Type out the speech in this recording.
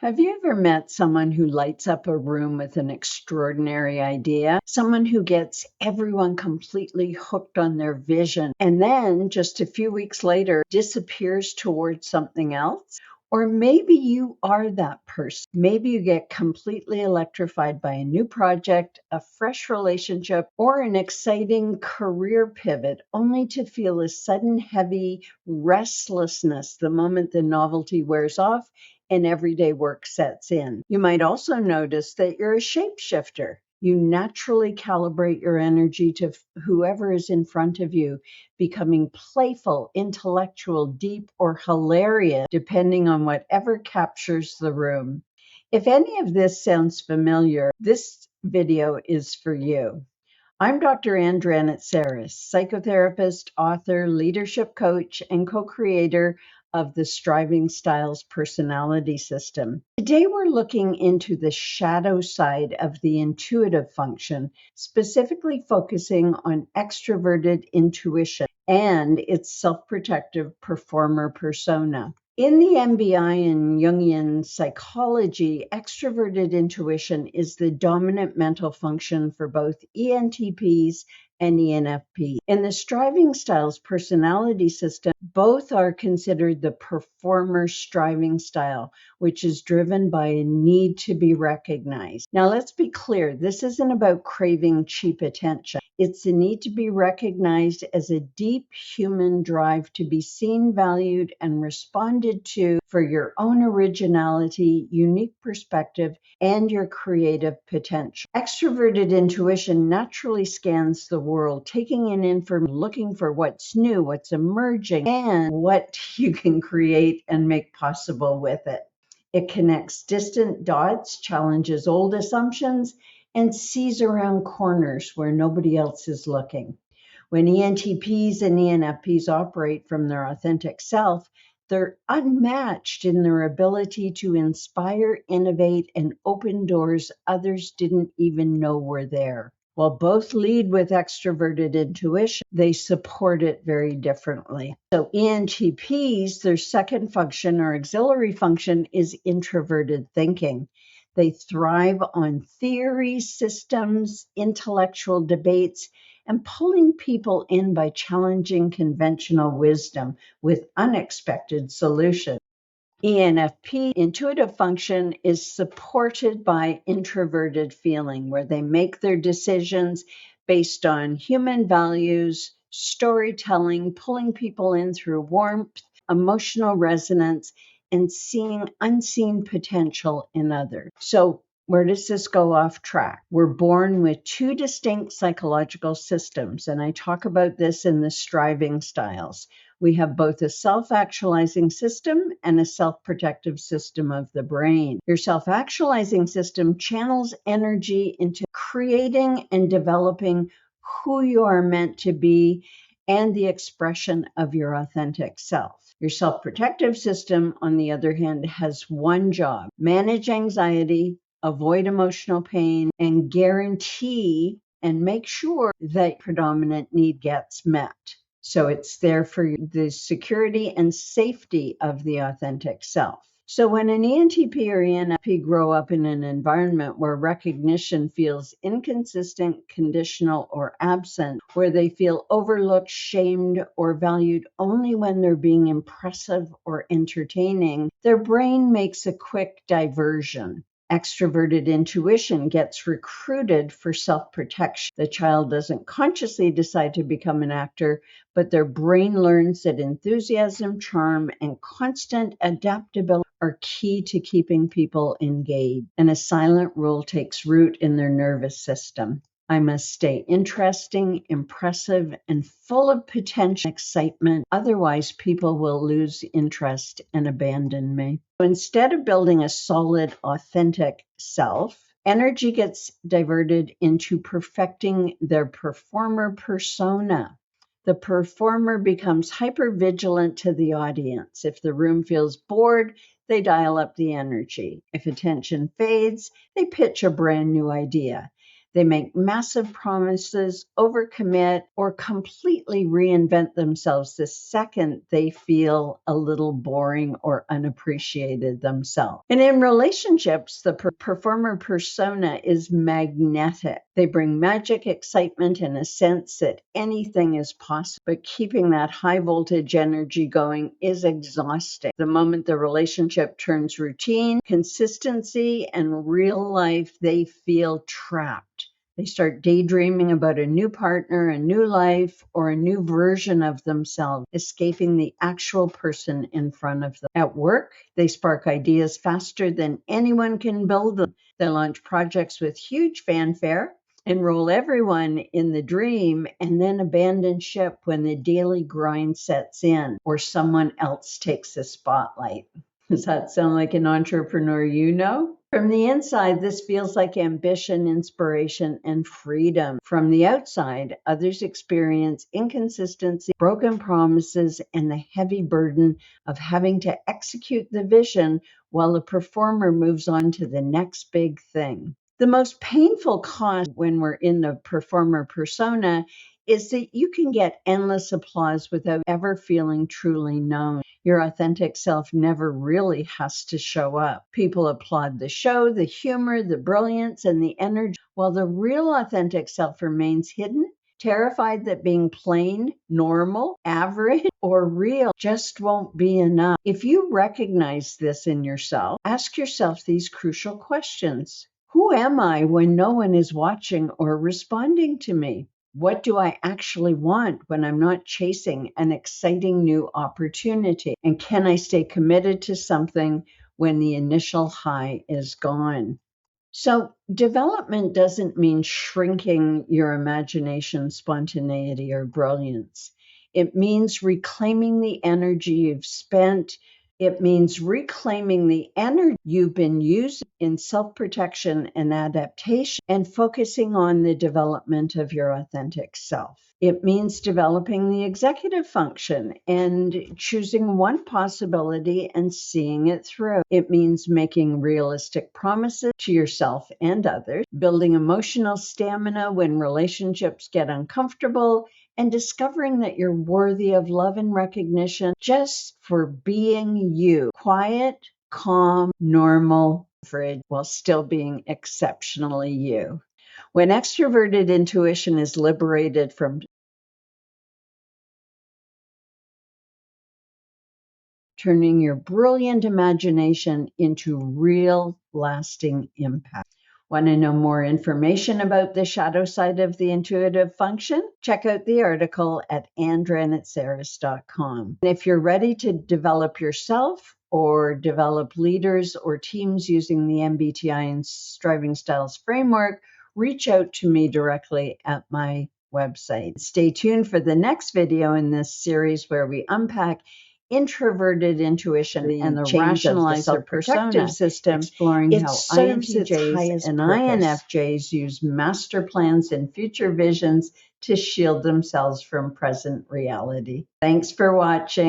Have you ever met someone who lights up a room with an extraordinary idea? Someone who gets everyone completely hooked on their vision and then just a few weeks later disappears towards something else? Or maybe you are that person. Maybe you get completely electrified by a new project, a fresh relationship, or an exciting career pivot, only to feel a sudden heavy restlessness the moment the novelty wears off and everyday work sets in. You might also notice that you're a shapeshifter. You naturally calibrate your energy to whoever is in front of you, becoming playful, intellectual, deep, or hilarious, depending on whatever captures the room. If any of this sounds familiar, this video is for you. I'm Dr. Dranitsaris, psychotherapist, author, leadership coach, and co-creator of the Striving Styles personality system. Today, we're looking into the shadow side of the intuitive function, specifically focusing on extroverted intuition and its self-protective performer persona. In the MBI and Jungian psychology, extroverted intuition is the dominant mental function for both ENTPs and ENFPs. In the Striving Styles personality system, both are considered the performer striving style, which is driven by a need to be recognized. Now, let's be clear, this isn't about craving cheap attention. It's the need to be recognized as a deep human drive to be seen, valued, and responded to for your own originality, unique perspective, and your creative potential. Extroverted intuition naturally scans the world, taking in information, looking for what's new, what's emerging, and what you can create and make possible with it. It connects distant dots, challenges old assumptions, and sees around corners where nobody else is looking. When ENTPs and ENFPs operate from their authentic self, they're unmatched in their ability to inspire, innovate, and open doors others didn't even know were there. While both lead with extroverted intuition, they support it very differently. So ENTPs, their second function or auxiliary function is introverted thinking. They thrive on theory, systems, intellectual debates, and pulling people in by challenging conventional wisdom with unexpected solutions. ENFP intuitive function is supported by introverted feeling, where they make their decisions based on human values, storytelling, pulling people in through warmth, emotional resonance, and seeing unseen potential in others. So where does this go off track? We're born with two distinct psychological systems, and I talk about this in the Striving Styles. We have both a self-actualizing system and a self-protective system of the brain. Your self-actualizing system channels energy into creating and developing who you are meant to be and the expression of your authentic self. Your self-protective system, on the other hand, has one job: manage anxiety, avoid emotional pain, and guarantee and make sure that predominant need gets met. So it's there for the security and safety of the authentic self. So when an ENTP or ENFP grow up in an environment where recognition feels inconsistent, conditional, or absent, where they feel overlooked, shamed, or valued only when they're being impressive or entertaining, their brain makes a quick diversion. Extroverted intuition gets recruited for self-protection. The child doesn't consciously decide to become an actor, but their brain learns that enthusiasm, charm, and constant adaptability are key to keeping people engaged. And a silent rule takes root in their nervous system. I must stay interesting, impressive, and full of potential excitement. Otherwise, people will lose interest and abandon me. So instead of building a solid, authentic self, energy gets diverted into perfecting their performer persona. The performer becomes hypervigilant to the audience. If the room feels bored, they dial up the energy. If attention fades, they pitch a brand new idea. They make massive promises, overcommit, or completely reinvent themselves the second they feel a little boring or unappreciated themselves. And in relationships, the performer persona is magnetic. They bring magic, excitement, and a sense that anything is possible. But keeping that high voltage energy going is exhausting. The moment the relationship turns routine, consistency, and real life, they feel trapped. They start daydreaming about a new partner, a new life, or a new version of themselves, escaping the actual person in front of them. At work, they spark ideas faster than anyone can build them. They launch projects with huge fanfare, enroll everyone in the dream, and then abandon ship when the daily grind sets in or someone else takes the spotlight. Does that sound like an entrepreneur you know? From the inside, this feels like ambition, inspiration, and freedom. From the outside, others experience inconsistency, broken promises, and the heavy burden of having to execute the vision while the performer moves on to the next big thing. The most painful cost when we're in the performer persona is that you can get endless applause without ever feeling truly known. Your authentic self never really has to show up. People applaud the show, the humor, the brilliance, and the energy, while the real authentic self remains hidden, terrified that being plain, normal, average, or real just won't be enough. If you recognize this in yourself, ask yourself these crucial questions. Who am I when no one is watching or responding to me? What do I actually want when I'm not chasing an exciting new opportunity? And can I stay committed to something when the initial high is gone? So, development doesn't mean shrinking your imagination, spontaneity, or brilliance. It means reclaiming the energy you've spent. It means reclaiming the energy you've been using in self-protection and adaptation and focusing on the development of your authentic self. It means developing the executive function and choosing one possibility and seeing it through. It means making realistic promises to yourself and others, building emotional stamina when relationships get uncomfortable, and discovering that you're worthy of love and recognition just for being you. Quiet, calm, normal, while still being exceptionally you. When extroverted intuition is liberated from turning your brilliant imagination into real, lasting impact. Want to know more information about the shadow side of the intuitive function? Check out the article at Dranitsaris.com. If you're ready to develop yourself or develop leaders or teams using the MBTI and Striving Styles framework, reach out to me directly at my website. Stay tuned for the next video in this series where we unpack introverted intuition and the rationalizer protective system, exploring how INTJs and INFJs use master plans and future visions to shield themselves from present reality. Thanks for watching.